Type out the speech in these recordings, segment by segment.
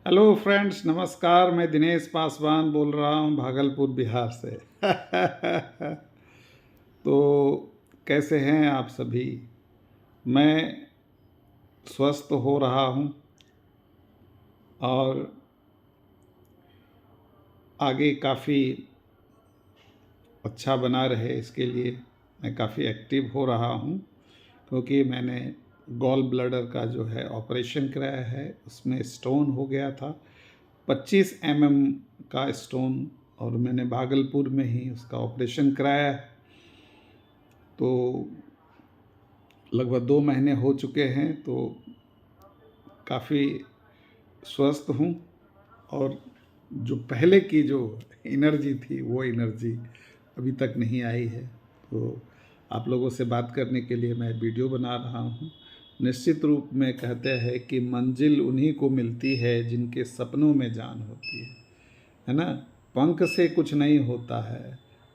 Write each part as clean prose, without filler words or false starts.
Hello friends, नमस्कार। मैं दिनेश पासवान बोल रहा हूँ भागलपुर बिहार से। तो कैसे हैं आप सभी? मैं स्वस्थ हो रहा हूँ और आगे काफ़ी अच्छा बना रहे इसके लिए मैं काफ़ी एक्टिव हो रहा हूँ, क्योंकि मैंने गॉल ब्लैडर का जो है ऑपरेशन कराया है। उसमें स्टोन हो गया था 25 का स्टोन, और मैंने भागलपुर में ही उसका ऑपरेशन कराया है। तो लगभग 2 महीने हो चुके हैं, तो काफ़ी स्वस्थ हूँ। और जो पहले की जो एनर्जी थी वो एनर्जी अभी तक नहीं आई है। तो आप लोगों से बात करने के लिए मैं वीडियो बना रहा हूँ। निश्चित रूप में कहते हैं कि मंजिल उन्हीं को मिलती है जिनके सपनों में जान होती है ना। पंख से कुछ नहीं होता है,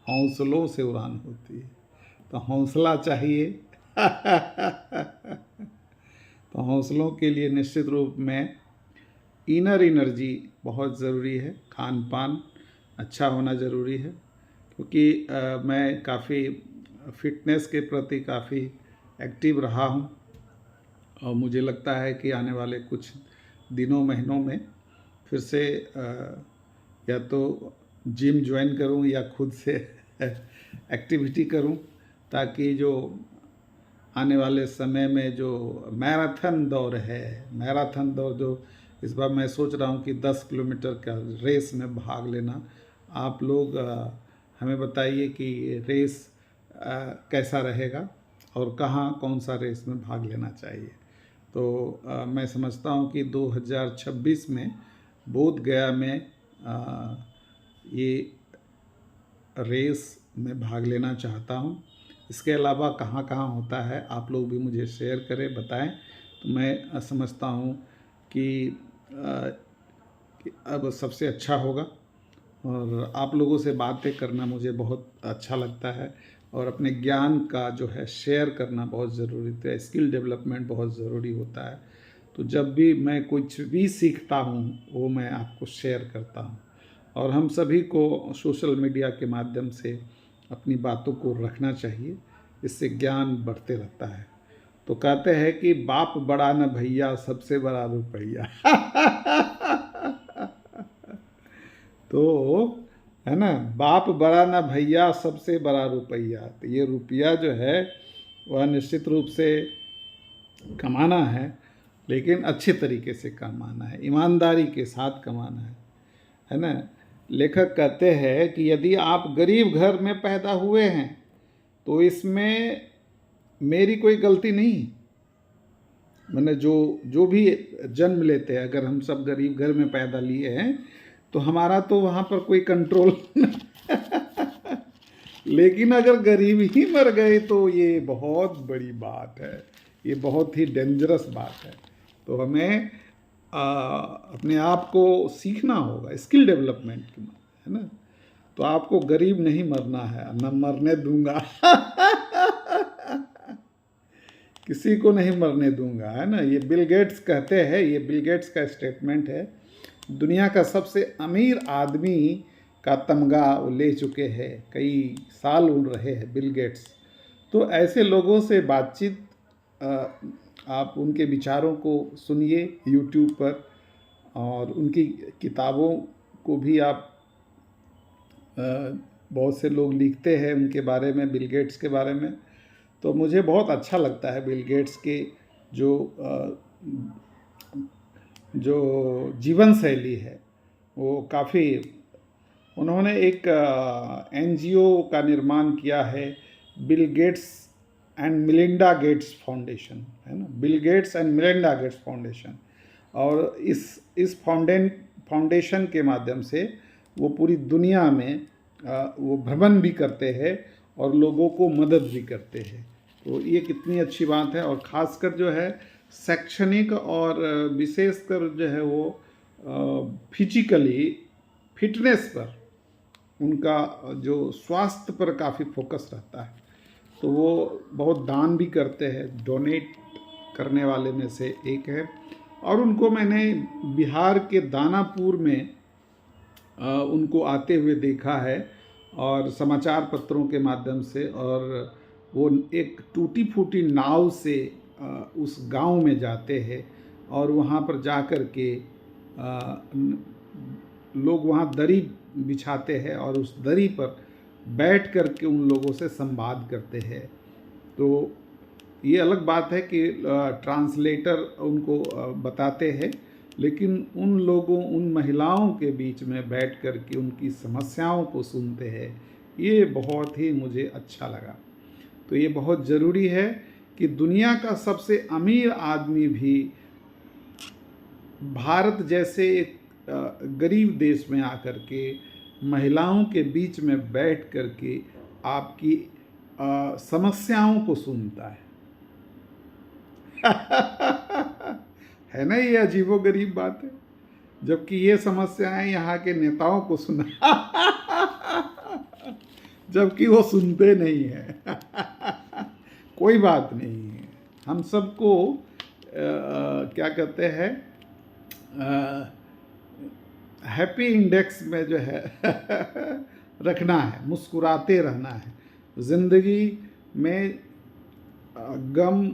हौसलों से उड़ान होती है। तो हौसला चाहिए। तो हौसलों के लिए निश्चित रूप में इनर एनर्जी बहुत ज़रूरी है। खान पान अच्छा होना ज़रूरी है, क्योंकि मैं काफ़ी फिटनेस के प्रति काफ़ी एक्टिव रहा हूँ। और मुझे लगता है कि आने वाले कुछ दिनों महीनों में फिर से या तो जिम ज्वाइन करूं या खुद से एक्टिविटी करूं, ताकि जो आने वाले समय में जो मैराथन दौड़ है, मैराथन दौड़ जो इस बार मैं सोच रहा हूं कि 10 किलोमीटर का रेस में भाग लेना। आप लोग हमें बताइए कि रेस कैसा रहेगा और कहाँ कौन सा रेस में भाग लेना चाहिए। तो मैं समझता हूँ कि 2026 में बोध गया में ये रेस में भाग लेना चाहता हूँ। इसके अलावा कहाँ कहाँ होता है आप लोग भी मुझे शेयर करें, बताएं। तो मैं समझता हूँ कि अब सबसे अच्छा होगा। और आप लोगों से बातें करना मुझे बहुत अच्छा लगता है, और अपने ज्ञान का जो है शेयर करना बहुत ज़रूरी है। स्किल डेवलपमेंट बहुत ज़रूरी होता है। तो जब भी मैं कुछ भी सीखता हूँ वो मैं आपको शेयर करता हूँ। और हम सभी को सोशल मीडिया के माध्यम से अपनी बातों को रखना चाहिए, इससे ज्ञान बढ़ते रहता है। तो कहते हैं कि बाप बड़ा न भैया, सबसे बड़ा रुपैया। तो है ना, बाप बड़ा ना भैया, सबसे बड़ा रुपया। तो ये रुपया जो है वह निश्चित रूप से कमाना है, लेकिन अच्छे तरीके से कमाना है, ईमानदारी के साथ कमाना है ना। लेखक कहते हैं कि यदि आप गरीब घर में पैदा हुए हैं तो इसमें मेरी कोई गलती नहीं। मैंने जो जो भी जन्म लेते हैं, अगर हम सब गरीब घर में पैदा लिए हैं तो हमारा तो वहाँ पर कोई कंट्रोल लेकिन अगर गरीब ही मर गए तो ये बहुत बड़ी बात है, ये बहुत ही डेंजरस बात है। तो हमें अपने आप को सीखना होगा, स्किल डेवलपमेंट की, है ना। तो आपको गरीब नहीं मरना है, न मरने दूंगा। किसी को नहीं मरने दूंगा, है ना। ये बिल गेट्स कहते हैं, ये बिल गेट्स का स्टेटमेंट है। दुनिया का सबसे अमीर आदमी का तमगा वो ले चुके हैं, कई साल उड़ रहे हैं बिल गेट्स। तो ऐसे लोगों से बातचीत, आप उनके विचारों को सुनिए यूट्यूब पर, और उनकी किताबों को भी आप, बहुत से लोग लिखते हैं उनके बारे में, बिल गेट्स के बारे में। तो मुझे बहुत अच्छा लगता है बिल गेट्स के जो जो जीवन शैली है वो काफ़ी। उन्होंने एक एनजीओ का निर्माण किया है, Bill Gates and Melinda Gates foundation, है ना, Bill Gates and Melinda Gates foundation. और इस फाउंडेशन के माध्यम से वो पूरी दुनिया में वो भ्रमण भी करते हैं और लोगों को मदद भी करते हैं। तो ये कितनी अच्छी बात है। और ख़ासकर जो है शैक्षणिक और विशेषकर जो है वो फिजिकली फिटनेस पर, उनका जो स्वास्थ्य पर काफ़ी फोकस रहता है। तो वो बहुत दान भी करते हैं, डोनेट करने वाले में से एक है। और उनको मैंने बिहार के दानापुर में उनको आते हुए देखा है और समाचार पत्रों के माध्यम से। और वो एक टूटी फूटी नाव से उस गांव में जाते हैं और वहाँ पर जा कर के लोग वहाँ दरी बिछाते हैं और उस दरी पर बैठ कर के उन लोगों से संवाद करते हैं। तो ये अलग बात है कि ट्रांसलेटर उनको बताते हैं, लेकिन उन लोगों, उन महिलाओं के बीच में बैठ कर के उनकी समस्याओं को सुनते हैं, ये बहुत ही मुझे अच्छा लगा। तो ये बहुत ज़रूरी है कि दुनिया का सबसे अमीर आदमी भी भारत जैसे एक गरीब देश में आकर के महिलाओं के बीच में बैठ कर के आपकी समस्याओं को सुनता है। है ना, ये अजीबोगरीब बात है। जबकि ये समस्याएं यहाँ के नेताओं को सुना जबकि वो सुनते नहीं है। कोई बात नहीं है, हम सबको क्या कहते हैं, हैप्पी इंडेक्स में जो है रखना है, मुस्कुराते रहना है। ज़िंदगी में गम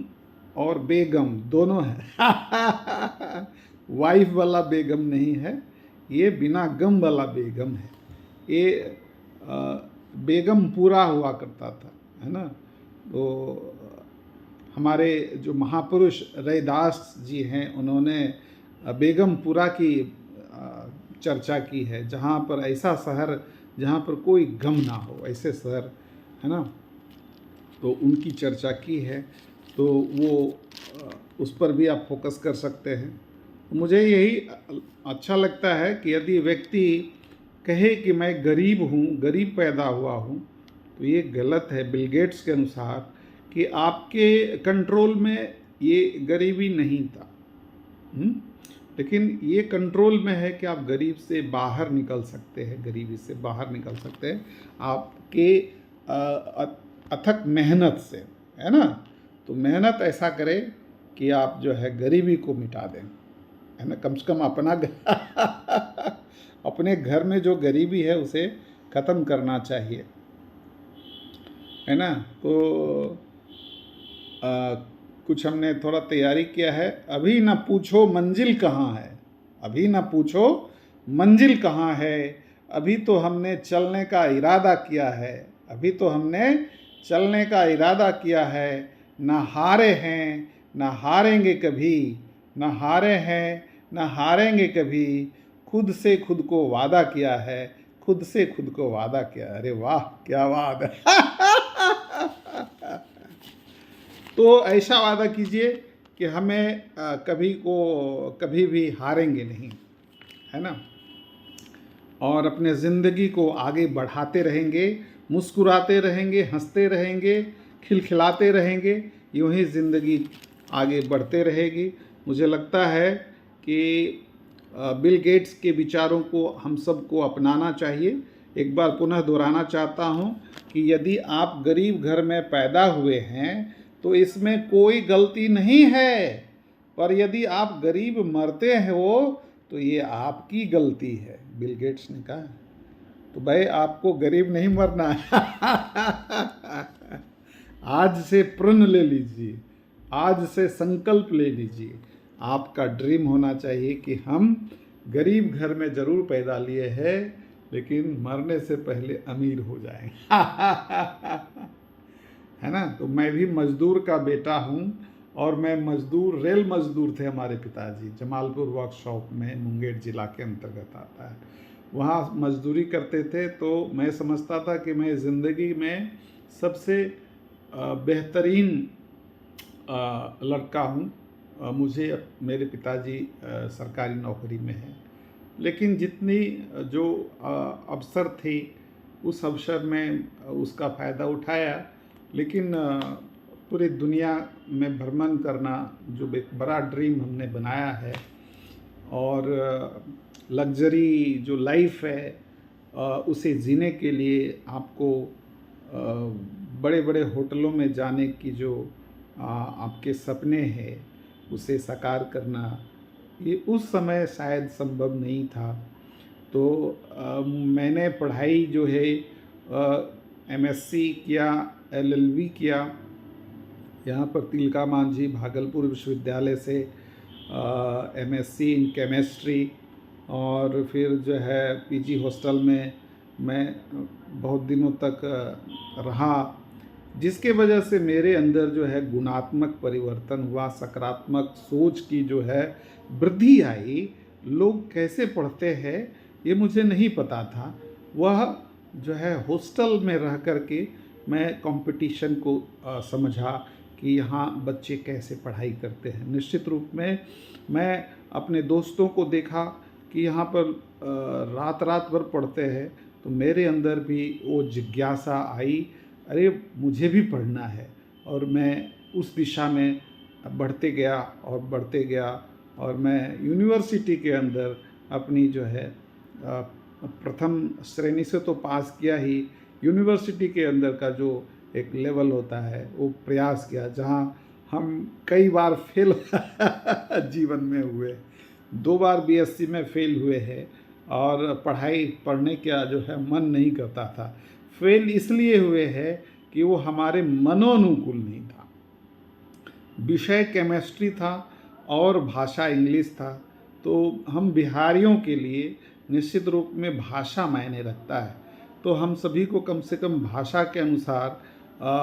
और बेगम दोनों है। वाइफ वाला बेगम नहीं है, ये बिना गम वाला बेगम है। ये बेगम पूरा हुआ करता था, है ना। तो हमारे जो महापुरुष रैदास जी हैं, उन्होंने बेगमपुरा की चर्चा की है, जहाँ पर ऐसा शहर जहाँ पर कोई गम ना हो, ऐसे शहर, है ना। तो उनकी चर्चा की है, तो वो उस पर भी आप फोकस कर सकते हैं। मुझे यही अच्छा लगता है कि यदि व्यक्ति कहे कि मैं गरीब हूँ, गरीब पैदा हुआ हूँ, तो ये गलत है। बिल गेट्स के अनुसार कि आपके कंट्रोल में ये गरीबी नहीं था, लेकिन ये कंट्रोल में है कि आप गरीब से बाहर निकल सकते हैं, गरीबी से बाहर निकल सकते हैं आपके अथक मेहनत से, है ना। तो मेहनत ऐसा करें कि आप जो है गरीबी को मिटा दें, है ना। कम से कम अपने घर में जो गरीबी है उसे ख़त्म करना चाहिए, है ना। तो कुछ हमने थोड़ा तैयारी किया है। अभी ना पूछो मंजिल कहाँ है, अभी ना पूछो मंजिल कहाँ है, अभी तो हमने चलने का इरादा किया है, अभी तो हमने चलने का इरादा किया है। ना हारे हैं, ना हारेंगे कभी, ना हारे हैं, ना हारेंगे कभी, खुद से खुद को वादा किया है, खुद से खुद को वादा किया। अरे वाह, क्या बात है। तो ऐसा वादा कीजिए कि हमें कभी भी हारेंगे नहीं, है ना। और अपने ज़िंदगी को आगे बढ़ाते रहेंगे, मुस्कुराते रहेंगे, हंसते रहेंगे, खिलखिलाते रहेंगे, यूँ ही ज़िंदगी आगे बढ़ते रहेगी। मुझे लगता है कि बिल गेट्स के विचारों को हम सबको अपनाना चाहिए। एक बार पुनः दोहराना चाहता हूँ कि यदि आप गरीब घर में पैदा हुए हैं तो इसमें कोई गलती नहीं है, पर यदि आप गरीब मरते हो तो ये आपकी गलती है, बिल गेट्स ने कहा। तो भाई आपको गरीब नहीं मरना है। आज से प्रण ले लीजिए, आज से संकल्प ले लीजिए। आपका ड्रीम होना चाहिए कि हम गरीब घर में ज़रूर पैदा लिए हैं, लेकिन मरने से पहले अमीर हो जाएंगे। है ना। तो मैं भी मज़दूर का बेटा हूँ, और मैं मज़दूर, रेल मज़दूर थे हमारे पिताजी। जमालपुर वर्कशॉप में मुंगेर ज़िला के अंतर्गत आता है, वहाँ मज़दूरी करते थे। तो मैं समझता था कि मैं ज़िंदगी में सबसे बेहतरीन लड़का हूँ। मुझे, मेरे पिताजी सरकारी नौकरी में हैं, लेकिन जितनी जो अवसर थे उस अवसर में उसका फ़ायदा उठाया। लेकिन पूरी दुनिया में भ्रमण करना जो एक बड़ा ड्रीम हमने बनाया है, और लग्जरी जो लाइफ है उसे जीने के लिए आपको बड़े बड़े होटलों में जाने की जो आपके सपने हैं उसे साकार करना ये उस समय शायद संभव नहीं था। तो मैंने पढ़ाई जो है एमएससी किया, एलएलबी किया यहाँ पर तिलका मांझी भागलपुर विश्वविद्यालय से, एमएससी इन केमिस्ट्री, और फिर जो है पीजी हॉस्टल में मैं बहुत दिनों तक रहा, जिसके वजह से मेरे अंदर जो है गुणात्मक परिवर्तन हुआ, सकारात्मक सोच की जो है वृद्धि आई। लोग कैसे पढ़ते हैं ये मुझे नहीं पता था। वह जो है हॉस्टल में रह कर के मैं कंपटीशन को समझा कि यहाँ बच्चे कैसे पढ़ाई करते हैं। निश्चित रूप में मैं अपने दोस्तों को देखा कि यहाँ पर रात रात भर पढ़ते हैं, तो मेरे अंदर भी वो जिज्ञासा आई, अरे मुझे भी पढ़ना है। और मैं उस दिशा में बढ़ते गया और मैं यूनिवर्सिटी के अंदर अपनी जो है प्रथम श्रेणी से तो पास किया ही, यूनिवर्सिटी के अंदर का जो एक लेवल होता है वो प्रयास किया, जहाँ हम कई बार फेल जीवन में हुए। 2 बार बीएससी में फेल हुए हैं और पढ़ने का जो है मन नहीं करता था। फेल इसलिए हुए हैं कि वो हमारे मनोनुकूल नहीं था। विषय केमिस्ट्री था और भाषा इंग्लिश था, तो हम बिहारियों के लिए निश्चित रूप में भाषा मायने रखता है। तो हम सभी को कम से कम भाषा के अनुसार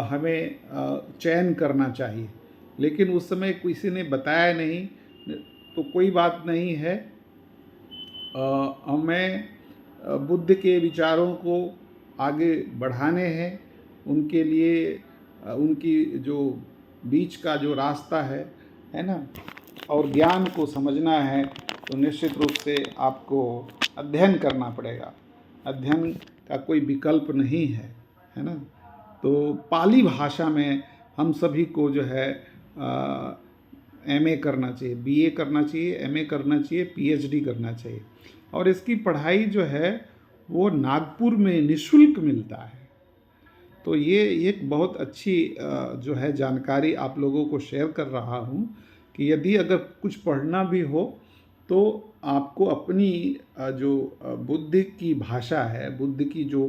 हमें चयन करना चाहिए। लेकिन उस समय किसी ने बताया नहीं, तो कोई बात नहीं है। हमें बुद्ध के विचारों को आगे बढ़ाने हैं, उनके लिए उनकी जो बीच का जो रास्ता है ना, और ज्ञान को समझना है, तो निश्चित रूप से आपको अध्ययन करना पड़ेगा। अध्ययन का कोई विकल्प नहीं है ना। तो पाली भाषा में हम सभी को जो है एमए करना चाहिए, बीए करना चाहिए, एमए करना चाहिए, पीएचडी करना चाहिए। और इसकी पढ़ाई जो है वो नागपुर में निःशुल्क मिलता है। तो ये एक बहुत अच्छी जो है जानकारी आप लोगों को शेयर कर रहा हूँ कि यदि अगर कुछ पढ़ना भी हो तो आपको अपनी जो बुद्ध की भाषा है, बुद्ध की जो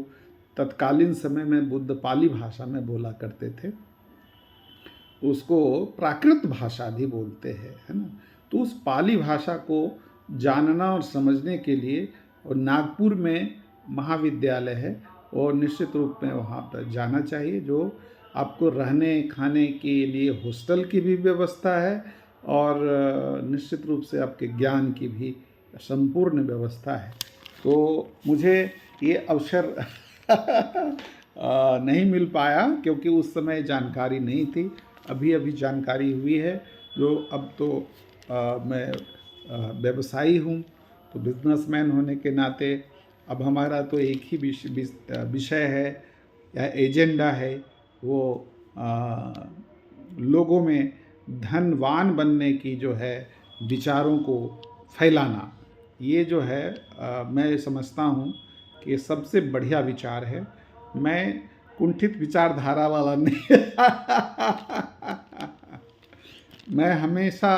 तत्कालीन समय में बुद्ध पाली भाषा में बोला करते थे, उसको प्राकृत भाषा भी बोलते हैं, है ना। तो उस पाली भाषा को जानना और समझने के लिए और नागपुर में महाविद्यालय है, और निश्चित रूप में वहाँ पर जाना चाहिए। जो आपको रहने खाने के लिए हॉस्टल की भी व्यवस्था है, और निश्चित रूप से आपके ज्ञान की भी संपूर्ण व्यवस्था है। तो मुझे ये अवसर नहीं मिल पाया क्योंकि उस समय जानकारी नहीं थी। अभी अभी जानकारी हुई है। जो अब तो मैं व्यवसायी हूँ, तो बिजनेसमैन होने के नाते अब हमारा तो एक ही विषय है या एजेंडा है, वो लोगों में धनवान बनने की जो है विचारों को फैलाना। ये जो है मैं समझता हूँ कि सबसे बढ़िया विचार है। मैं कुंठित विचारधारा वाला नहीं मैं हमेशा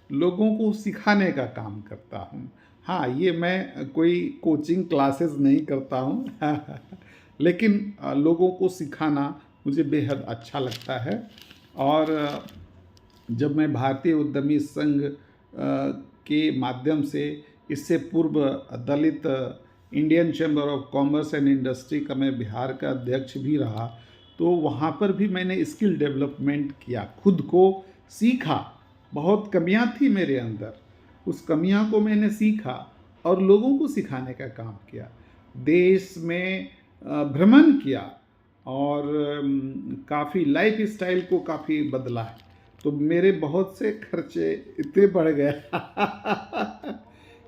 लोगों को सिखाने का काम करता हूँ। हाँ, ये मैं कोई कोचिंग क्लासेस नहीं करता हूँ लेकिन लोगों को सिखाना मुझे बेहद अच्छा लगता है। और जब मैं भारतीय उद्यमी संघ के माध्यम से, इससे पूर्व Dalit Indian Chamber of Commerce and Industry का मैं बिहार का अध्यक्ष भी रहा, तो वहाँ पर भी मैंने स्किल डेवलपमेंट किया, खुद को सीखा। बहुत कमियां थी मेरे अंदर, उस कमियां को मैंने सीखा और लोगों को सिखाने का काम किया। देश में भ्रमण किया और काफ़ी लाइफ स्टाइल को काफ़ी बदला है। तो मेरे बहुत से खर्चे इतने बढ़ गए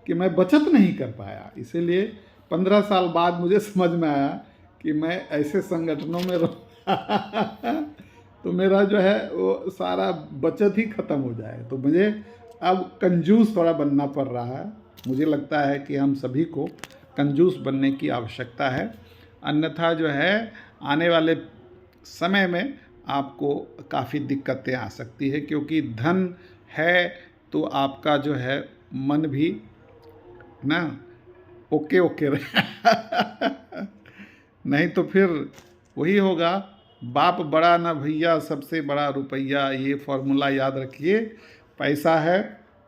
कि मैं बचत नहीं कर पाया। इसीलिए 15 साल बाद मुझे समझ में आया कि मैं ऐसे संगठनों में तो मेरा जो है वो सारा बचत ही ख़त्म हो जाए। तो मुझे अब कंजूस थोड़ा बनना पड़ रहा है। मुझे लगता है कि हम सभी को कंजूस बनने की आवश्यकता है, अन्यथा जो है आने वाले समय में आपको काफ़ी दिक्कतें आ सकती है। क्योंकि धन है तो आपका जो है मन भी ना ओके ओके रहे। नहीं तो फिर वही होगा, बाप बड़ा ना भैया, सबसे बड़ा रुपया। ये फॉर्मूला याद रखिए। पैसा है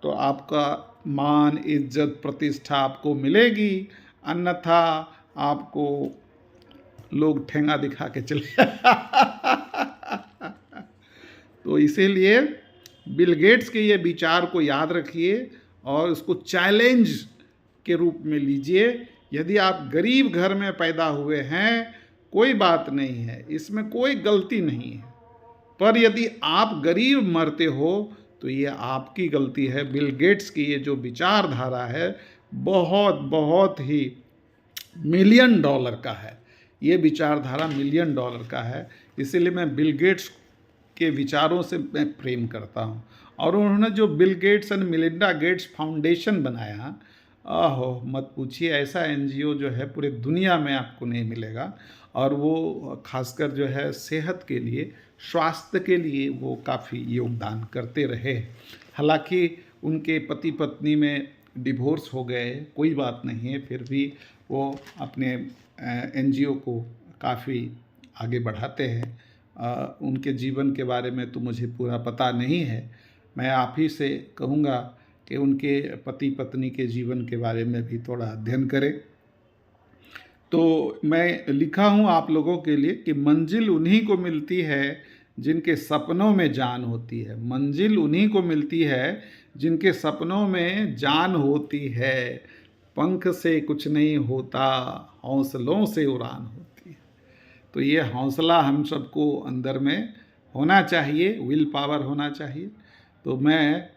तो आपका मान, इज्जत, प्रतिष्ठा आपको मिलेगी, अन्यथा आपको लोग ठेंगा दिखा के चले। तो इसीलिए बिल गेट्स के ये विचार को याद रखिए और उसको चैलेंज के रूप में लीजिए। यदि आप गरीब घर में पैदा हुए हैं, कोई बात नहीं है, इसमें कोई गलती नहीं है, पर यदि आप गरीब मरते हो तो ये आपकी गलती है। बिल गेट्स की ये जो विचारधारा है बहुत बहुत ही $1,000,000 का है। ये विचारधारा $1,000,000 का है। इसीलिए मैं बिल गेट्स के विचारों से मैं प्रेम करता हूँ। और उन्होंने जो Bill Gates and Melinda Gates foundation बनाया, आहो मत पूछिए, ऐसा एनजीओ जो है पूरे दुनिया में आपको नहीं मिलेगा। और वो खासकर जो है सेहत के लिए, स्वास्थ्य के लिए वो काफ़ी योगदान करते रहे। हालांकि उनके पति पत्नी में डिवोर्स हो गए, कोई बात नहीं है, फिर भी वो अपने एनजीओ को काफ़ी आगे बढ़ाते हैं। उनके जीवन के बारे में तो मुझे पूरा पता नहीं है। मैं आप ही से कहूँगा कि उनके पति पत्नी के जीवन के बारे में भी थोड़ा अध्ययन करें। तो मैं लिखा हूँ आप लोगों के लिए कि मंजिल उन्हीं को मिलती है जिनके सपनों में जान होती है। मंजिल उन्हीं को मिलती है जिनके सपनों में जान होती है। पंख से कुछ नहीं होता, हौसलों से उड़ान होती है। तो ये हौसला हम सबको अंदर में होना चाहिए, विल पावर होना चाहिए। तो मैं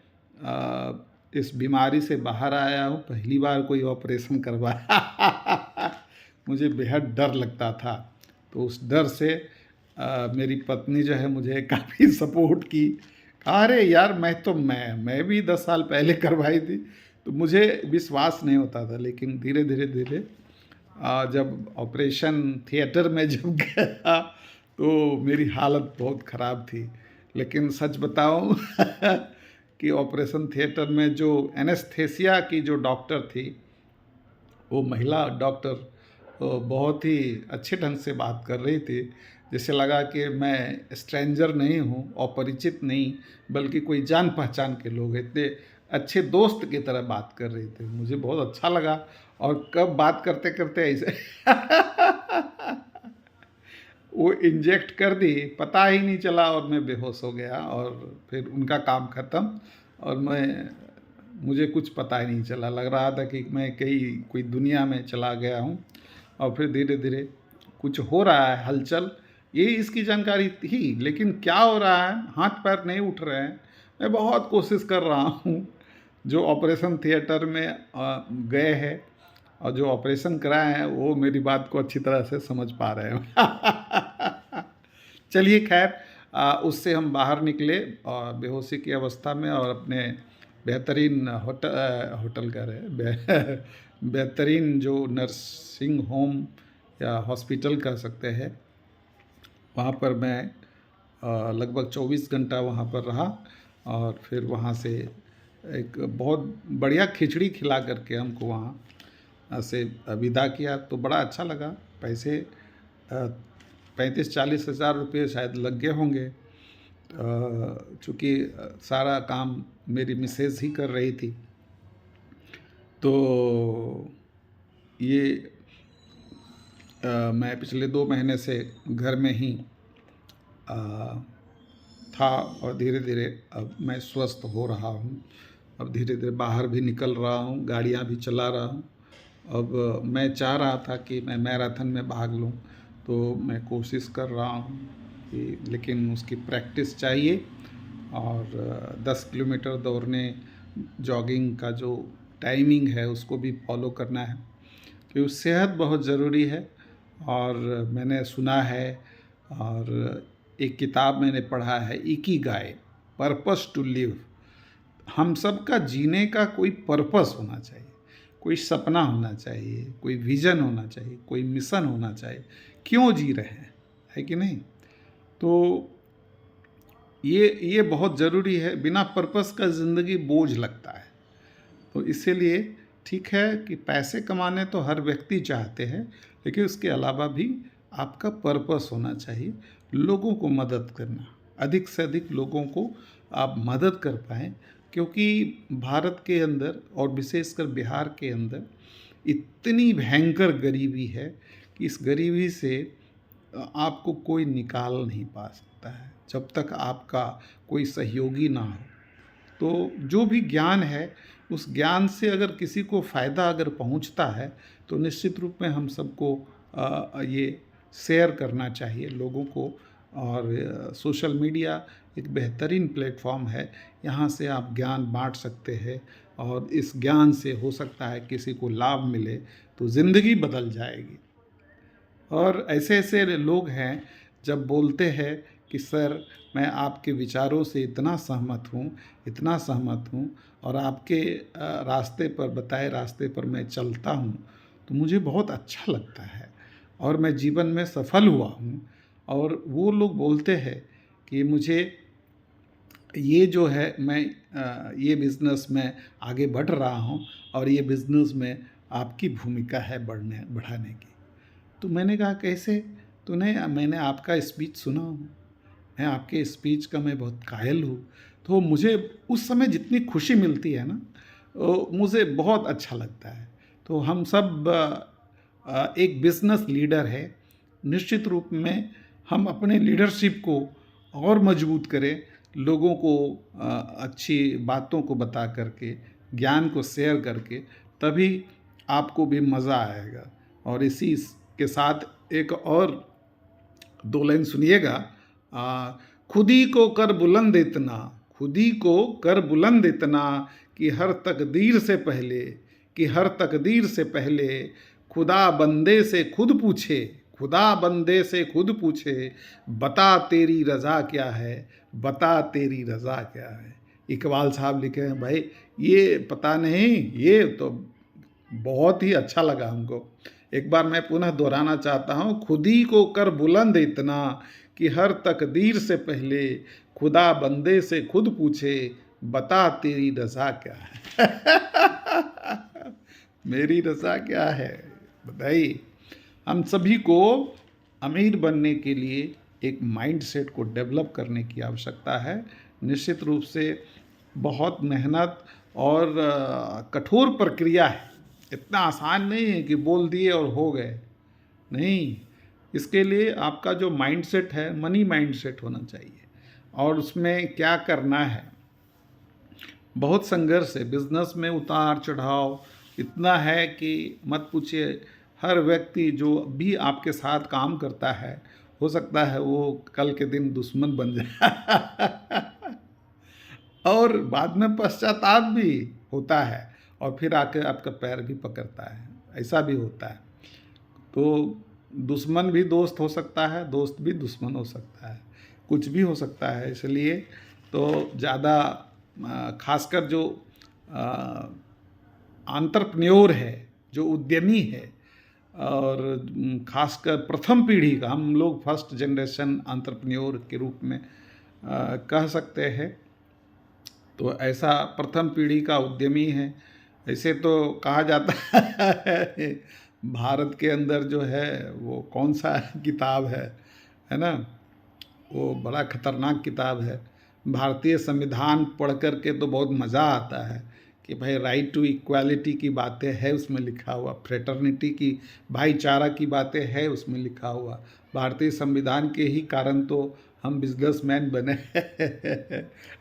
इस बीमारी से बाहर आया हूँ, पहली बार कोई ऑपरेशन करवाया। मुझे बेहद डर लगता था। तो उस डर से मेरी पत्नी जो है मुझे काफ़ी सपोर्ट की। अरे यार, मैं भी 10 साल पहले करवाई थी, तो मुझे विश्वास नहीं होता था। लेकिन धीरे धीरे धीरे जब ऑपरेशन थिएटर में जब गया तो मेरी हालत बहुत ख़राब थी। लेकिन सच बताऊं कि ऑपरेशन थिएटर में जो एनेस्थेसिया की जो डॉक्टर थी, वो महिला डॉक्टर बहुत ही अच्छे ढंग से बात कर रही थी। जैसे लगा कि मैं स्ट्रेंजर नहीं हूँ, अपरिचित नहीं, बल्कि कोई जान पहचान के लोग हैं। इतने अच्छे दोस्त की तरह बात कर रही थी, मुझे बहुत अच्छा लगा। और कब बात करते करते ऐसे वो इंजेक्ट कर दी, पता ही नहीं चला और मैं बेहोश हो गया। और फिर उनका काम ख़त्म और मुझे कुछ पता ही नहीं चला। लग रहा था कि मैं कहीं कोई दुनिया में चला गया हूँ। और फिर धीरे धीरे कुछ हो रहा है हलचल, यही इसकी जानकारी थी। लेकिन क्या हो रहा है, हाथ पैर नहीं उठ रहे हैं। मैं बहुत कोशिश कर रहा हूँ। जो ऑपरेशन थिएटर में गए हैं और जो ऑपरेशन कराए हैं, वो मेरी बात को अच्छी तरह से समझ पा रहे हैं। चलिए खैर, उससे हम बाहर निकले और बेहोशी की अवस्था में, और अपने बेहतरीन होटल कह रहे बेहतरीन जो नर्सिंग होम या हॉस्पिटल कह सकते हैं, वहाँ पर मैं लगभग 24 घंटा वहाँ पर रहा। और फिर वहाँ से एक बहुत बढ़िया खिचड़ी खिला करके हमको वहाँ से विदा किया। तो बड़ा अच्छा लगा। पैसे 35-40 हज़ार रुपये शायद लग गए होंगे, चूँकि सारा काम मेरी मिसेज ही कर रही थी। तो ये मैं पिछले 2 महीने से घर में ही था और धीरे धीरे अब मैं स्वस्थ हो रहा हूँ। अब धीरे धीरे बाहर भी निकल रहा हूँ, गाड़ियाँ भी चला रहा हूँ। अब मैं चाह रहा था कि मैं मैराथन में भाग लूँ, तो मैं कोशिश कर रहा हूँ कि, लेकिन उसकी प्रैक्टिस चाहिए। और 10 किलोमीटर दौड़ने, जॉगिंग का जो टाइमिंग है उसको भी फॉलो करना है, क्योंकि सेहत बहुत ज़रूरी है। और मैंने सुना है और एक किताब मैंने पढ़ा है, इकिगाई, पर्पस टू लिव। हम सब का जीने का कोई पर्पस होना चाहिए, कोई सपना होना चाहिए, कोई विज़न होना चाहिए, कोई मिशन होना चाहिए, क्यों जी रहे हैं, है कि नहीं। तो ये बहुत ज़रूरी है। बिना पर्पस का ज़िंदगी बोझ लगता है। तो इसीलिए ठीक है कि पैसे कमाने तो हर व्यक्ति चाहते हैं, लेकिन उसके अलावा भी आपका पर्पस होना चाहिए, लोगों को मदद करना, अधिक से अधिक लोगों को आप मदद कर पाएँ। क्योंकि भारत के अंदर और विशेषकर बिहार के अंदर इतनी भयंकर गरीबी है कि इस गरीबी से आपको कोई निकाल नहीं पा सकता है, जब तक आपका कोई सहयोगी ना हो। तो जो भी ज्ञान है, उस ज्ञान से अगर किसी को फ़ायदा अगर पहुंचता है, तो निश्चित रूप में हम सबको ये शेयर करना चाहिए लोगों को। और सोशल मीडिया एक बेहतरीन प्लेटफॉर्म है, यहाँ से आप ज्ञान बांट सकते हैं और इस ज्ञान से हो सकता है किसी को लाभ मिले, तो ज़िंदगी बदल जाएगी। और ऐसे ऐसे लोग हैं, जब बोलते हैं कि सर मैं आपके विचारों से इतना सहमत हूँ और आपके रास्ते पर, बताए रास्ते पर मैं चलता हूँ, तो मुझे बहुत अच्छा लगता है और मैं जीवन में सफल हुआ हूँ। और वो लोग बोलते हैं कि मुझे ये जो है मैं ये बिज़नेस में आगे बढ़ रहा हूँ और ये बिज़नेस में आपकी भूमिका है बढ़ाने की। तो मैंने कहा कैसे? तो नहीं, मैंने आपका स्पीच सुना हूँ, मैं आपके स्पीच का मैं बहुत कायल हूँ। तो मुझे उस समय जितनी खुशी मिलती है ना, मुझे बहुत अच्छा लगता है। तो हम सब एक बिज़नेस लीडर है, निश्चित रूप में हम अपने लीडरशिप को और मजबूत करें, लोगों को अच्छी बातों को बता करके, ज्ञान को शेयर करके, तभी आपको भी मज़ा आएगा। और इसी के साथ एक और 2 लाइन सुनिएगा। खुद ही को कर बुलंद इतना, खुद ही को कर बुलंद इतना कि हर तकदीर से पहले, कि हर तकदीर से पहले खुदा बंदे से खुद पूछे, खुदा बंदे से खुद पूछे, बता तेरी रज़ा क्या है, बता तेरी रज़ा क्या है। इकबाल साहब लिखे हैं भाई, ये पता नहीं, ये तो बहुत ही अच्छा लगा हमको। एक बार मैं पुनः दोहराना चाहता हूँ, खुद ही को कर बुलंद इतना कि हर तकदीर से पहले खुदा बंदे से खुद पूछे, बता तेरी रज़ा क्या है। मेरी रज़ा क्या है बताइए। हम सभी को अमीर बनने के लिए एक माइंडसेट को डेवलप करने की आवश्यकता है। निश्चित रूप से बहुत मेहनत और कठोर प्रक्रिया है, इतना आसान नहीं है कि बोल दिए और हो गए, नहीं। इसके लिए आपका जो माइंडसेट है, मनी माइंडसेट होना चाहिए और उसमें क्या करना है। बहुत संघर्ष है बिज़नेस में, उतार चढ़ाव इतना है कि मत पूछिए। हर व्यक्ति जो भी आपके साथ काम करता है, हो सकता है वो कल के दिन दुश्मन बन जाए। और बाद में पश्चाताप भी होता है और फिर आके आपका पैर भी पकड़ता है, ऐसा भी होता है। तो दुश्मन भी दोस्त हो सकता है, दोस्त भी दुश्मन हो सकता है, कुछ भी हो सकता है। इसलिए तो ज़्यादा खासकर जो एंटरप्रेन्योर है, जो उद्यमी है, और खासकर प्रथम पीढ़ी का, हम लोग फर्स्ट जनरेशन एंटरप्रेन्योर के रूप में कह सकते हैं। तो ऐसा प्रथम पीढ़ी का उद्यमी है। ऐसे तो कहा जाता है भारत के अंदर जो है वो कौन सा किताब है ना, वो बड़ा खतरनाक किताब है। भारतीय संविधान पढ़ कर के तो बहुत मज़ा आता है कि भाई राइट टू इक्वालिटी की बातें है उसमें लिखा हुआ, फ्रेटर्निटी की, भाईचारा की बातें है उसमें लिखा हुआ। भारतीय संविधान के ही कारण तो हम बिजनेसमैन बने।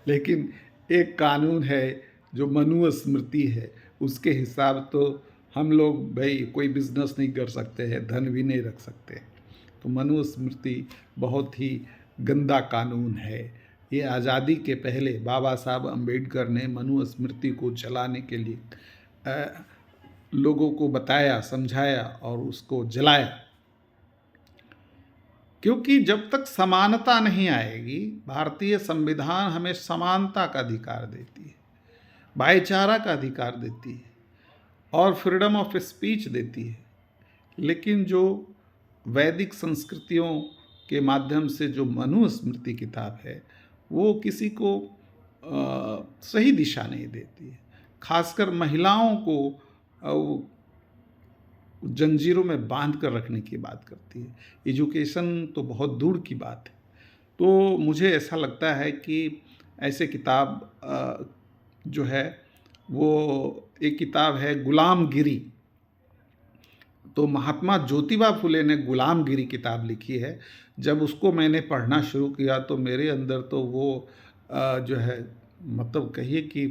लेकिन एक कानून है जो मनुस्मृति है, उसके हिसाब तो हम लोग भाई कोई बिजनेस नहीं कर सकते हैं, धन भी नहीं रख सकते। तो मनुस्मृति बहुत ही गंदा कानून है। ये आज़ादी के पहले बाबा साहब अम्बेडकर ने मनुस्मृति को चलाने के लिए लोगों को बताया, समझाया और उसको जलाया। क्योंकि जब तक समानता नहीं आएगी, भारतीय संविधान हमें समानता का अधिकार देती है, भाईचारा का अधिकार देती है और फ्रीडम ऑफ स्पीच देती है। लेकिन जो वैदिक संस्कृतियों के माध्यम से जो मनुस्मृति किताब है, वो किसी को सही दिशा नहीं देती है। खासकर महिलाओं को जंजीरों में बांध कर रखने की बात करती है। एजुकेशन तो बहुत दूर की बात है। तो मुझे ऐसा लगता है कि ऐसे किताब जो है वो एक किताब है गुलामगिरी। तो महात्मा ज्योतिबा फुले ने गुलामगिरी किताब लिखी है। जब उसको मैंने पढ़ना शुरू किया तो मेरे अंदर तो वो जो है मतलब कहिए कि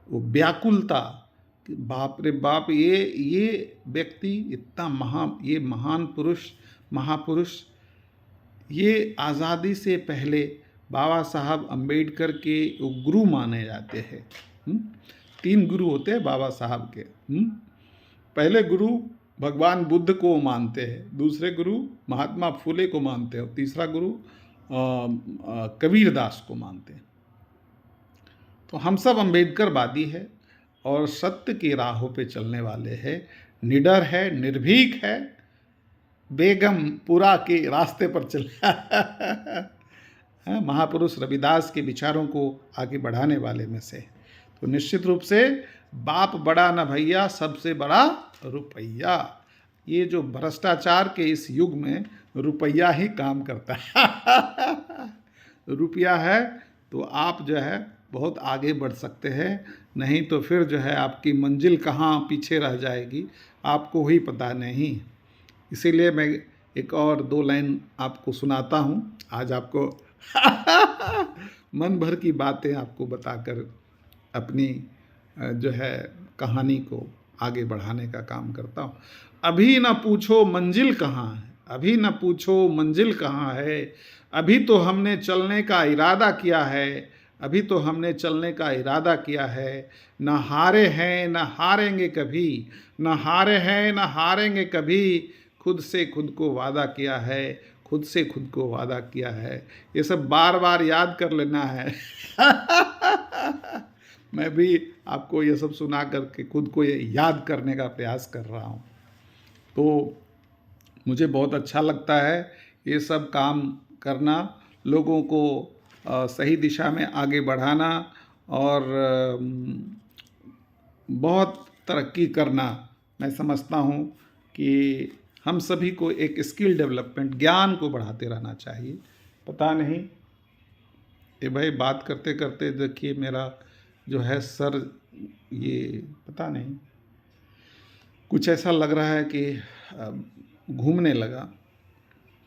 वो व्याकुलता कि बाप रे बाप, ये व्यक्ति इतना ये महान पुरुष, महापुरुष, ये आज़ादी से पहले बाबा साहब अम्बेडकर के वो गुरु माने जाते हैं। 3 गुरु होते हैं बाबा साहब के। पहले गुरु भगवान बुद्ध को मानते हैं, दूसरे गुरु महात्मा फुले को मानते हैं और तीसरा गुरु कबीरदास को मानते हैं। तो हम सब अम्बेडकरवादी है और सत्य की राहों पे चलने वाले हैं, निडर है, निर्भीक है, बेगमपुरा के रास्ते पर चल महापुरुष रविदास के विचारों को आगे बढ़ाने वाले में से। तो निश्चित रूप से बाप बड़ा न भैया, सबसे बड़ा रुपया। ये जो भ्रष्टाचार के इस युग में रुपया ही काम करता है। रुपया है तो आप जो है बहुत आगे बढ़ सकते हैं, नहीं तो फिर जो है आपकी मंजिल कहाँ पीछे रह जाएगी आपको ही पता नहीं। इसीलिए मैं एक और 2 लाइन आपको सुनाता हूँ आज, आपको मन भर की बातें आपको बताकर अपनी जो है कहानी को आगे बढ़ाने का काम करता हूँ। अभी न पूछो मंजिल कहाँ है, अभी न पूछो मंजिल कहाँ है, अभी तो हमने चलने का इरादा किया है, अभी तो हमने चलने का इरादा किया है। न हारे हैं न हारेंगे कभी, न हारे हैं न हारेंगे कभी, खुद से खुद को वादा किया है, खुद से खुद को वादा किया है। ये सब बार बार याद कर लेना है। मैं भी आपको ये सब सुना करके खुद को ये याद करने का प्रयास कर रहा हूँ। तो मुझे बहुत अच्छा लगता है ये सब काम करना, लोगों को सही दिशा में आगे बढ़ाना और बहुत तरक्की करना। मैं समझता हूँ कि हम सभी को एक स्किल डेवलपमेंट, ज्ञान को बढ़ाते रहना चाहिए। पता नहीं ये भाई बात करते करते देखिए मेरा जो है सर, ये पता नहीं कुछ ऐसा लग रहा है कि घूमने लगा।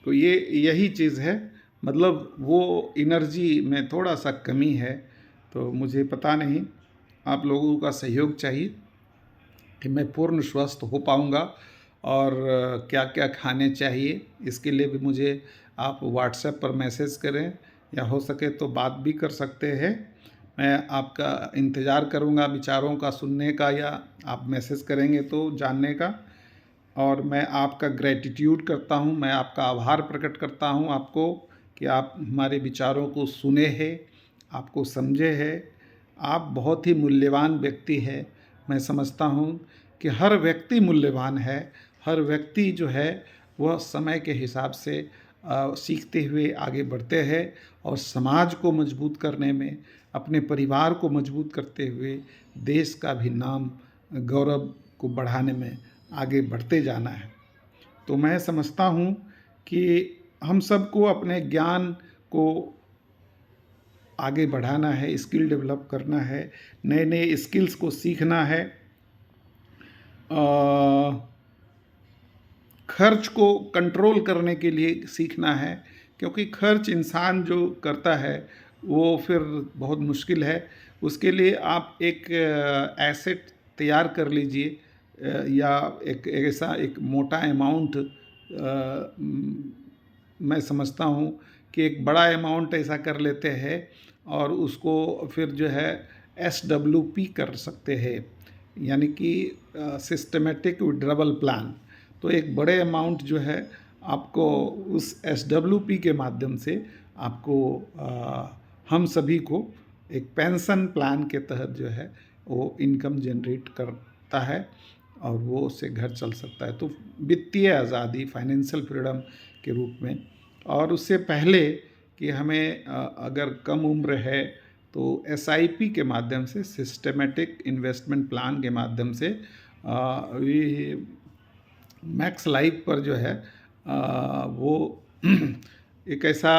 तो ये यही चीज़ है, मतलब वो एनर्जी में थोड़ा सा कमी है। तो मुझे पता नहीं, आप लोगों का सहयोग चाहिए कि मैं पूर्ण स्वस्थ हो पाऊँगा। और क्या क्या खाने चाहिए इसके लिए भी मुझे आप व्हाट्सएप पर मैसेज करें, या हो सके तो बात भी कर सकते हैं। मैं आपका इंतज़ार करूँगा विचारों का सुनने का, या आप मैसेज करेंगे तो जानने का। और मैं आपका ग्रैटिट्यूड करता हूँ, मैं आपका आभार प्रकट करता हूँ आपको कि आप हमारे विचारों को सुने हैं, आपको समझे हैं। आप बहुत ही मूल्यवान व्यक्ति है। मैं समझता हूँ कि हर व्यक्ति मूल्यवान है। हर व्यक्ति जो है वह समय के हिसाब से सीखते हुए आगे बढ़ते हैं और समाज को मजबूत करने में, अपने परिवार को मजबूत करते हुए देश का भी नाम, गौरव को बढ़ाने में आगे बढ़ते जाना है। तो मैं समझता हूँ कि हम सबको अपने ज्ञान को आगे बढ़ाना है, स्किल डेवलप करना है, नए नए स्किल्स को सीखना है, खर्च को कंट्रोल करने के लिए सीखना है। क्योंकि खर्च इंसान जो करता है वो फिर बहुत मुश्किल है। उसके लिए आप एक एसेट तैयार कर लीजिए, या एक ऐसा एक मोटा अमाउंट, मैं समझता हूँ कि एक बड़ा अमाउंट ऐसा कर लेते हैं और उसको फिर जो है SWP कर सकते हैं, यानी कि सिस्टमेटिक विड्रॉवल प्लान। तो एक बड़े अमाउंट जो है आपको उस SWP के माध्यम से आपको हम सभी को एक पेंशन प्लान के तहत जो है वो इनकम जनरेट करता है और वो उससे घर चल सकता है। तो वित्तीय आज़ादी, फाइनेंशियल फ्रीडम के रूप में। और उससे पहले कि हमें अगर कम उम्र है तो एसआईपी के माध्यम से, सिस्टमेटिक इन्वेस्टमेंट प्लान के माध्यम से ये मैक्स लाइफ पर जो है वो एक ऐसा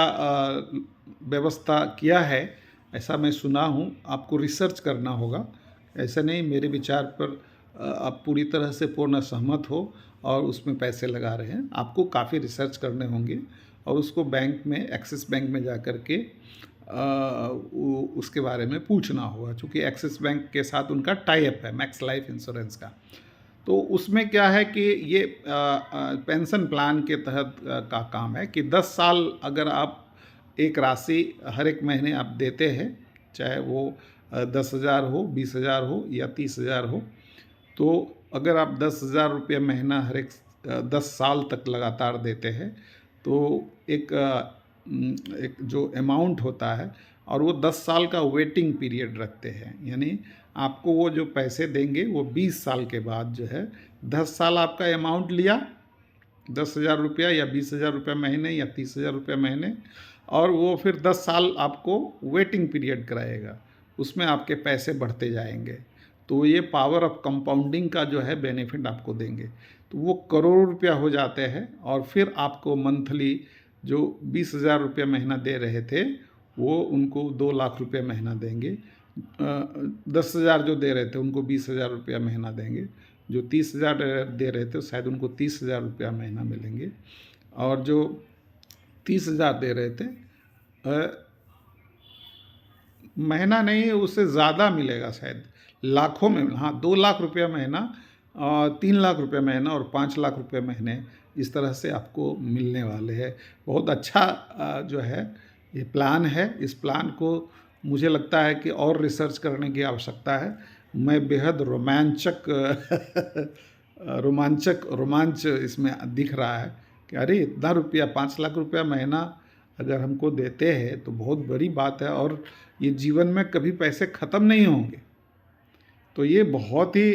व्यवस्था किया है, ऐसा मैं सुना हूँ। आपको रिसर्च करना होगा, ऐसा नहीं मेरे विचार पर आप पूरी तरह से पूर्ण सहमत हो और उसमें पैसे लगा रहे हैं। आपको काफ़ी रिसर्च करने होंगे और उसको बैंक में, एक्सिस बैंक में जा कर के उसके बारे में पूछना होगा, क्योंकि एक्सिस बैंक के साथ उनका टाई अप है मैक्स लाइफ इंश्योरेंस का। तो उसमें क्या है कि ये पेंशन प्लान के तहत का काम है कि 10 साल अगर आप एक राशि हर एक महीने आप देते हैं, चाहे वो 10,000 हो, 20,000 हो या 30,000 हो, तो अगर आप 10,000 रुपये महीना हर एक 10 साल तक लगातार देते हैं तो एक जो अमाउंट होता है, और वो 10 साल का वेटिंग पीरियड रखते हैं, यानी आपको वो जो पैसे देंगे वो 20 साल के बाद जो है, 10 साल आपका अमाउंट लिया 10,000 रुपया या 20,000 रुपये महीने या 30,000 रुपये महीने, और वो फिर 10 साल आपको वेटिंग पीरियड कराएगा, उसमें आपके पैसे बढ़ते जाएंगे। तो ये पावर ऑफ कंपाउंडिंग का जो है बेनिफिट आपको देंगे, तो वो करोड़ रुपया हो जाते हैं। और फिर आपको मंथली जो 20,000 रुपये महीना दे रहे थे वो उनको 2 लाख रुपये महीना देंगे, 10,000 जो दे रहे थे उनको 20,000 रुपया महीना देंगे, जो 30,000 दे रहे थे शायद उनको 30,000 रुपया महीना मिलेंगे, और जो 30,000 दे रहे थे महीना नहीं, उससे ज़्यादा मिलेगा शायद, लाखों में। हाँ, 2 लाख रुपया महीना, 3 लाख रुपये महीना और 5 लाख रुपये महीने, इस तरह से आपको मिलने वाले हैं। बहुत अच्छा जो है ये प्लान है। इस प्लान को मुझे लगता है कि और रिसर्च करने की आवश्यकता है। मैं बेहद रोमांच इसमें दिख रहा है कि अरे इतना रुपया, 5 लाख रुपया महीना अगर हमको देते हैं तो बहुत बड़ी बात है, और ये जीवन में कभी पैसे ख़त्म नहीं होंगे, तो ये बहुत ही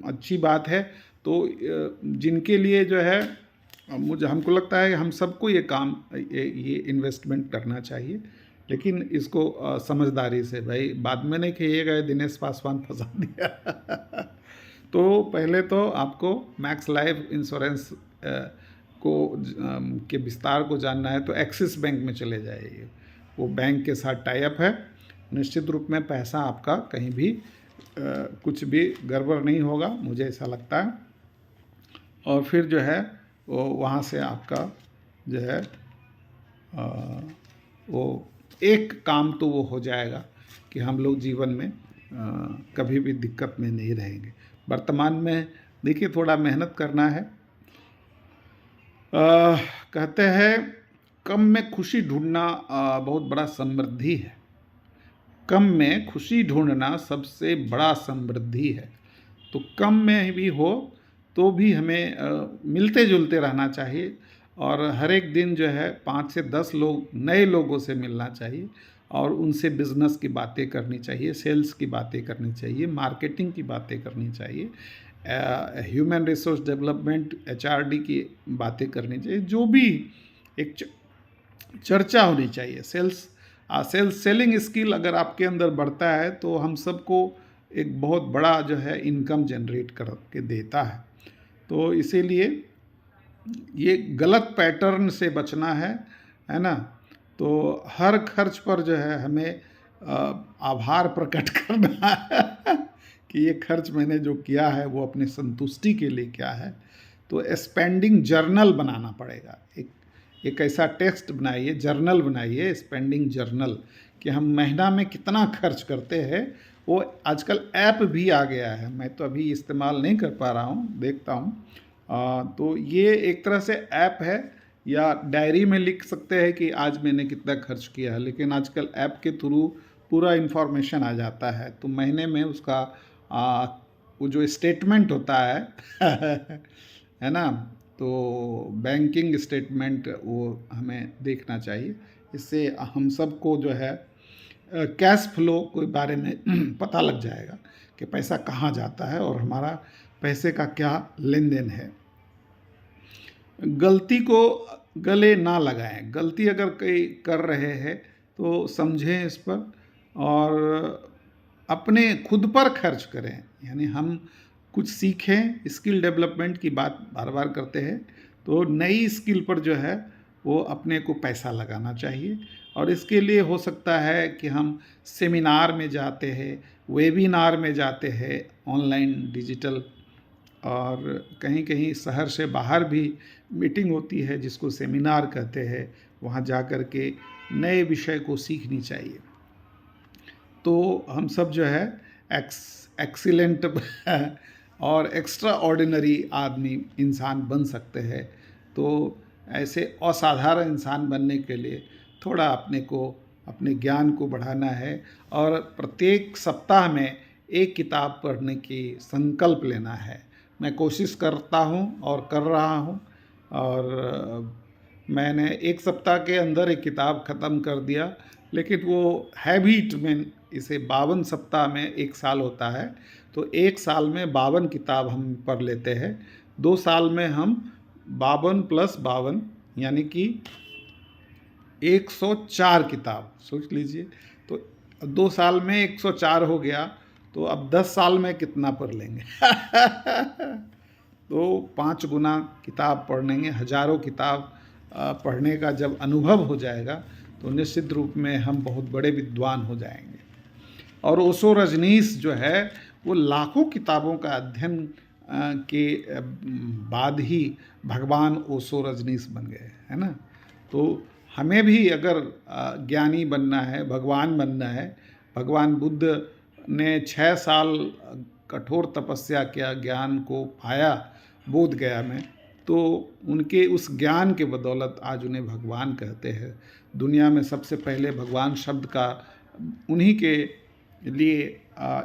अच्छी बात है। तो जिनके लिए जो है हमको लगता है हम सबको ये काम, ये इन्वेस्टमेंट करना चाहिए, लेकिन इसको समझदारी से, भाई बाद में नहीं कहिएगा ये दिनेश पासवान फंसा दिया। तो पहले तो आपको मैक्स लाइफ इंश्योरेंस के विस्तार को जानना है तो एक्सिस बैंक में चले जाइए, वो बैंक के साथ टाई अप है। निश्चित रूप में पैसा आपका कहीं भी कुछ भी गड़बड़ नहीं होगा, मुझे ऐसा लगता है। और फिर जो है वो वहाँ से आपका जो है वो एक काम तो वो हो जाएगा कि हम लोग जीवन में कभी भी दिक्कत में नहीं रहेंगे। वर्तमान में देखिए थोड़ा मेहनत करना है। कहते हैं कम में खुशी ढूंढना बहुत बड़ा समृद्धि है। कम में खुशी ढूंढना सबसे बड़ा समृद्धि है। तो कम में भी हो तो भी हमें मिलते जुलते रहना चाहिए, और हर एक दिन जो है 5 से 10 लोग, नए लोगों से मिलना चाहिए और उनसे बिज़नेस की बातें करनी चाहिए, सेल्स की बातें करनी चाहिए, मार्केटिंग की बातें करनी चाहिए, ह्यूमन रिसोर्स डेवलपमेंट HRD की बातें करनी चाहिए। जो भी एक चर्चा होनी चाहिए। सेलिंग स्किल अगर आपके अंदर बढ़ता है तो हम सबको एक बहुत बड़ा जो है इनकम जनरेट करके देता है। तो इसीलिए ये गलत पैटर्न से बचना है ना। तो हर खर्च पर जो है हमें आभार प्रकट करना है कि ये खर्च मैंने जो किया है वो अपने संतुष्टि के लिए क्या है। तो स्पेंडिंग जर्नल बनाना पड़ेगा। एक ऐसा टेक्स्ट बनाइए, जर्नल बनाइए, स्पेंडिंग जर्नल, कि हम महीना में कितना खर्च करते हैं। वो आजकल ऐप भी आ गया है, मैं तो अभी इस्तेमाल नहीं कर पा रहा हूँ, देखता हूँ। तो ये एक तरह से ऐप है, या डायरी में लिख सकते हैं कि आज मैंने कितना खर्च किया है, लेकिन आजकल ऐप के थ्रू पूरा इन्फॉर्मेशन आ जाता है। तो महीने में उसका वो जो स्टेटमेंट होता है है ना, तो बैंकिंग स्टेटमेंट वो हमें देखना चाहिए। इससे हम सबको जो है कैश फ्लो के बारे में पता लग जाएगा कि पैसा कहाँ जाता है और हमारा पैसे का क्या लेन देन है। गलती को गले ना लगाएं। गलती अगर कोई कर रहे हैं तो समझें इस पर और अपने खुद पर खर्च करें। यानी हम कुछ सीखें, स्किल डेवलपमेंट की बात बार बार करते हैं, तो नई स्किल पर जो है वो अपने को पैसा लगाना चाहिए। और इसके लिए हो सकता है कि हम सेमिनार में जाते हैं, वेबिनार में जाते हैं, ऑनलाइन डिजिटल, और कहीं कहीं शहर से बाहर भी मीटिंग होती है जिसको सेमिनार कहते हैं, वहाँ जा कर के नए विषय को सीखनी चाहिए। तो हम सब जो है एक्सीलेंट और एक्स्ट्रा ऑर्डिनरी आदमी इंसान बन सकते हैं। तो ऐसे असाधारण इंसान बनने के लिए थोड़ा अपने को, अपने ज्ञान को बढ़ाना है और प्रत्येक सप्ताह में एक किताब पढ़ने की संकल्प लेना है। मैं कोशिश करता हूँ और कर रहा हूँ, और मैंने एक सप्ताह के अंदर एक किताब ख़त्म कर दिया, लेकिन वो हैबिट में इसे 52 सप्ताह में एक साल होता है, तो एक साल में 52 किताब हम पढ़ लेते हैं। 2 साल में हम 52 प्लस 52 यानी कि 104 किताब, सोच लीजिए। तो 2 साल में 104 हो गया, तो अब 10 साल में कितना पढ़ लेंगे? तो 5 गुना किताब पढ़ लेंगे। हजारों किताब पढ़ने का जब अनुभव हो जाएगा तो निश्चित रूप में हम बहुत बड़े विद्वान हो जाएंगे। और ओशो रजनीश जो है वो लाखों किताबों का अध्ययन के बाद ही भगवान ओशो रजनीश बन गए, है ना। तो हमें भी अगर ज्ञानी बनना है, भगवान बनना है, भगवान बुद्ध ने 6 साल कठोर तपस्या किया, ज्ञान को पाया बोध गया में, तो उनके उस ज्ञान के बदौलत आज उन्हें भगवान कहते हैं। दुनिया में सबसे पहले भगवान शब्द का उन्हीं के लिए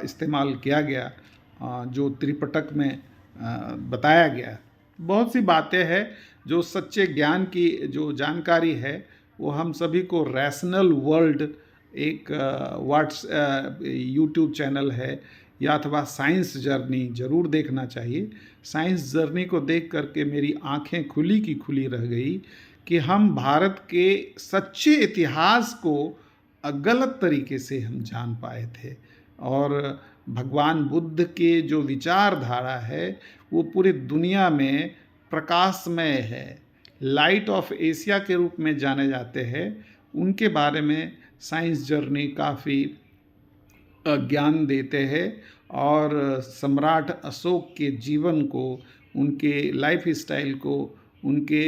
इस्तेमाल किया गया, जो त्रिपिटक में बताया गया। बहुत सी बातें हैं जो सच्चे ज्ञान की जो जानकारी है वो हम सभी को रैशनल वर्ल्ड एक यूट्यूब चैनल है, या अथवा साइंस जर्नी ज़रूर देखना चाहिए। साइंस जर्नी को देख करके मेरी आंखें खुली की खुली रह गई कि हम भारत के सच्चे इतिहास को गलत तरीके से हम जान पाए थे, और भगवान बुद्ध के जो विचारधारा है वो पूरी दुनिया में प्रकाशमय है, लाइट ऑफ एशिया के रूप में जाने जाते हैं। उनके बारे में साइंस जर्नी काफ़ी ज्ञान देते हैं, और सम्राट अशोक के जीवन को, उनके लाइफ स्टाइल को, उनके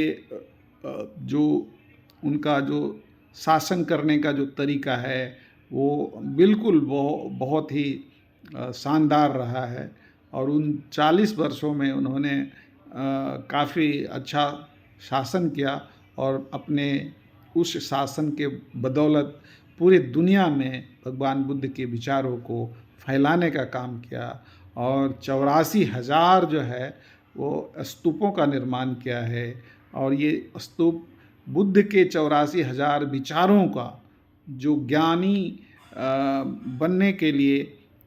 जो उनका जो शासन करने का जो तरीका है वो बिल्कुल बहुत ही शानदार रहा है। और उन 40 वर्षों में उन्होंने काफ़ी अच्छा शासन किया, और अपने उस शासन के बदौलत पूरी दुनिया में भगवान बुद्ध के विचारों को फैलाने का काम किया। और 84,000 जो है वो स्तूपों का निर्माण किया है, और ये स्तूप बुद्ध के 84,000 विचारों का जो ज्ञानी बनने के लिए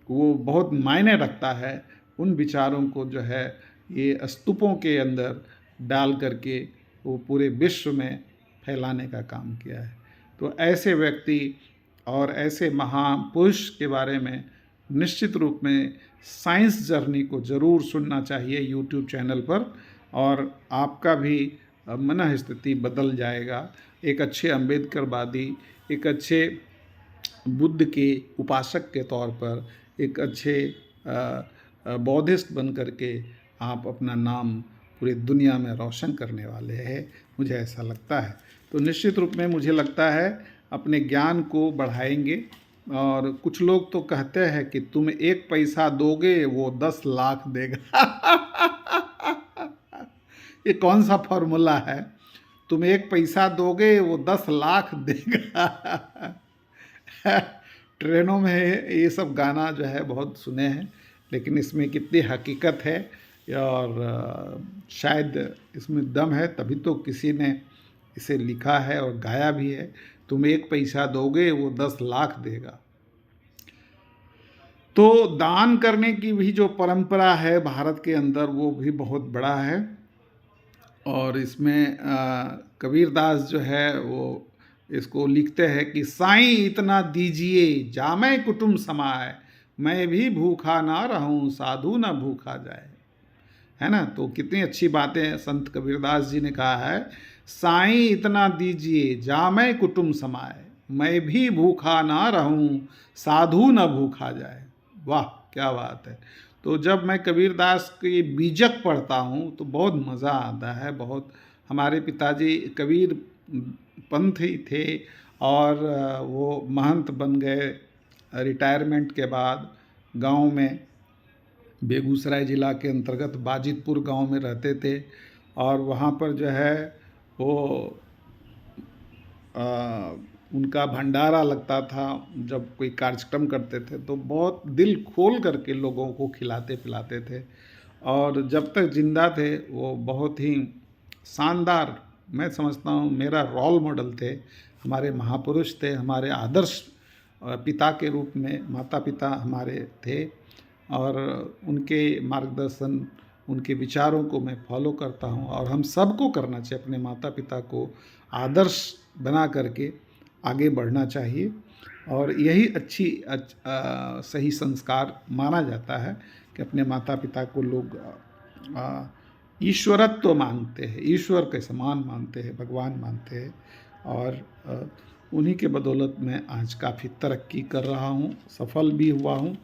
वो बहुत मायने रखता है, उन विचारों को जो है ये स्तूपों के अंदर डाल करके वो पूरे विश्व में फैलाने का काम किया है। तो ऐसे व्यक्ति और ऐसे महापुरुष के बारे में निश्चित रूप में साइंस जर्नी को ज़रूर सुनना चाहिए यूट्यूब चैनल पर, और आपका भी मन स्थिति बदल जाएगा। एक अच्छे अम्बेडकरवादी, एक अच्छे बुद्ध के उपासक के तौर पर, एक अच्छे बौद्धिस्ट बन करके आप अपना नाम पूरी दुनिया में रोशन करने वाले हैं, मुझे ऐसा लगता है। तो निश्चित रूप में मुझे लगता है अपने ज्ञान को बढ़ाएंगे। और कुछ लोग तो कहते हैं कि तुम 1 पैसा दोगे वो 10 लाख देगा। ये कौन सा फॉर्मूला है? तुम 1 पैसा दोगे वो 10 लाख देगा। ट्रेनों में ये सब गाना जो है बहुत सुने हैं, लेकिन इसमें कितनी हकीकत है और शायद इसमें दम है, तभी तो किसी ने इसे लिखा है और गाया भी है। तुम 1 पैसा दोगे वो 10 लाख देगा। तो दान करने की भी जो परंपरा है भारत के अंदर वो भी बहुत बड़ा है, और इसमें कबीरदास जो है वो इसको लिखते हैं कि साईं इतना दीजिए जामै कुटुम्ब समाए, मैं भी भूखा ना रहूं साधु न भूखा जाए। है ना। तो कितनी अच्छी बातें संत कबीरदास जी ने कहा है, साईं इतना दीजिए जामै कुटुम्ब समाए, मैं भी भूखा ना रहूं साधु न भूखा जाए। वाह क्या बात है। तो जब मैं कबीरदास की बीजक पढ़ता हूँ तो बहुत मज़ा आता है। बहुत हमारे पिताजी कबीर पंथ ही थे और वो महंत बन गए रिटायरमेंट के बाद। गांव में बेगूसराय ज़िला के अंतर्गत बाजितपुर गांव में रहते थे और वहाँ पर जो है वो उनका भंडारा लगता था। जब कोई कार्यक्रम करते थे तो बहुत दिल खोल करके लोगों को खिलाते पिलाते थे और जब तक जिंदा थे वो बहुत ही शानदार, मैं समझता हूँ मेरा रोल मॉडल थे, हमारे महापुरुष थे, हमारे आदर्श पिता के रूप में माता पिता हमारे थे और उनके मार्गदर्शन उनके विचारों को मैं फॉलो करता हूँ और हम सबको करना चाहिए, अपने माता पिता को आदर्श बना करके आगे बढ़ना चाहिए और यही सही संस्कार माना जाता है कि अपने माता पिता को लोग ईश्वरत्व मानते हैं, ईश्वर के समान मानते हैं, भगवान मानते हैं और उन्हीं के बदौलत मैं आज काफ़ी तरक्की कर रहा हूँ, सफल भी हुआ हूँ।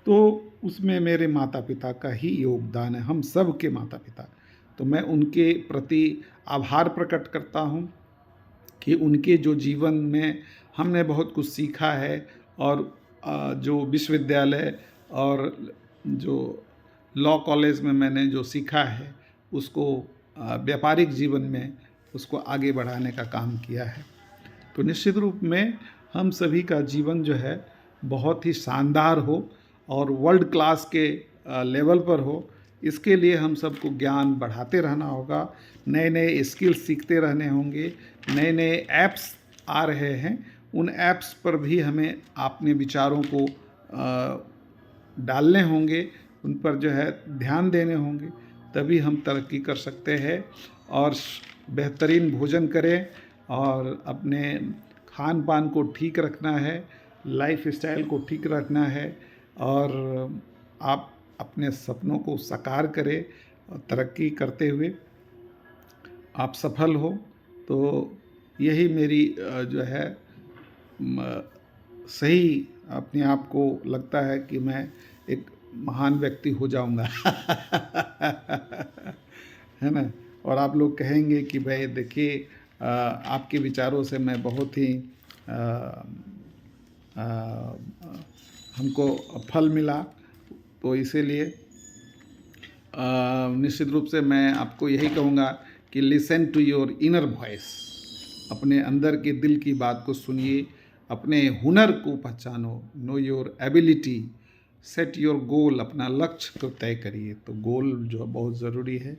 तो उसमें मेरे माता पिता का ही योगदान है, हम सब के माता पिता। तो मैं उनके प्रति आभार प्रकट करता हूँ कि उनके जो जीवन में हमने बहुत कुछ सीखा है और जो विश्वविद्यालय और जो लॉ कॉलेज में मैंने जो सीखा है उसको व्यापारिक जीवन में उसको आगे बढ़ाने का काम किया है। तो निश्चित रूप में हम सभी का जीवन जो है बहुत ही शानदार हो और वर्ल्ड क्लास के लेवल पर हो, इसके लिए हम सबको ज्ञान बढ़ाते रहना होगा, नए नए स्किल्स सीखते रहने होंगे, नए नए ऐप्स आ रहे हैं, उन ऐप्स पर भी हमें अपने विचारों को डालने होंगे, उन पर जो है ध्यान देने होंगे, तभी हम तरक्की कर सकते हैं और बेहतरीन भोजन करें और अपने खान पान को ठीक रखना है, लाइफ स्टाइल को ठीक रखना है और आप अपने सपनों को साकार करें और तरक्की करते हुए आप सफल हो। तो यही मेरी जो है सही अपने आप को लगता है कि मैं एक महान व्यक्ति हो जाऊंगा है ना। और आप लोग कहेंगे कि भाई देखिए आपके विचारों से मैं बहुत ही हमको फल मिला। तो इसीलिए निश्चित रूप से मैं आपको यही कहूँगा कि listen to your inner voice, अपने अंदर के दिल की बात को सुनिए, अपने हुनर को पहचानो, know your ability, set your goal, अपना लक्ष्य को तय करिए। तो गोल जो बहुत ज़रूरी है।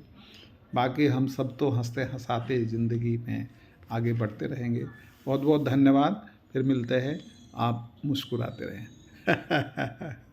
बाकी हम सब तो हंसते हंसाते ज़िंदगी में आगे बढ़ते रहेंगे। बहुत बहुत धन्यवाद, फिर मिलते हैं, आप मुस्कुराते रहें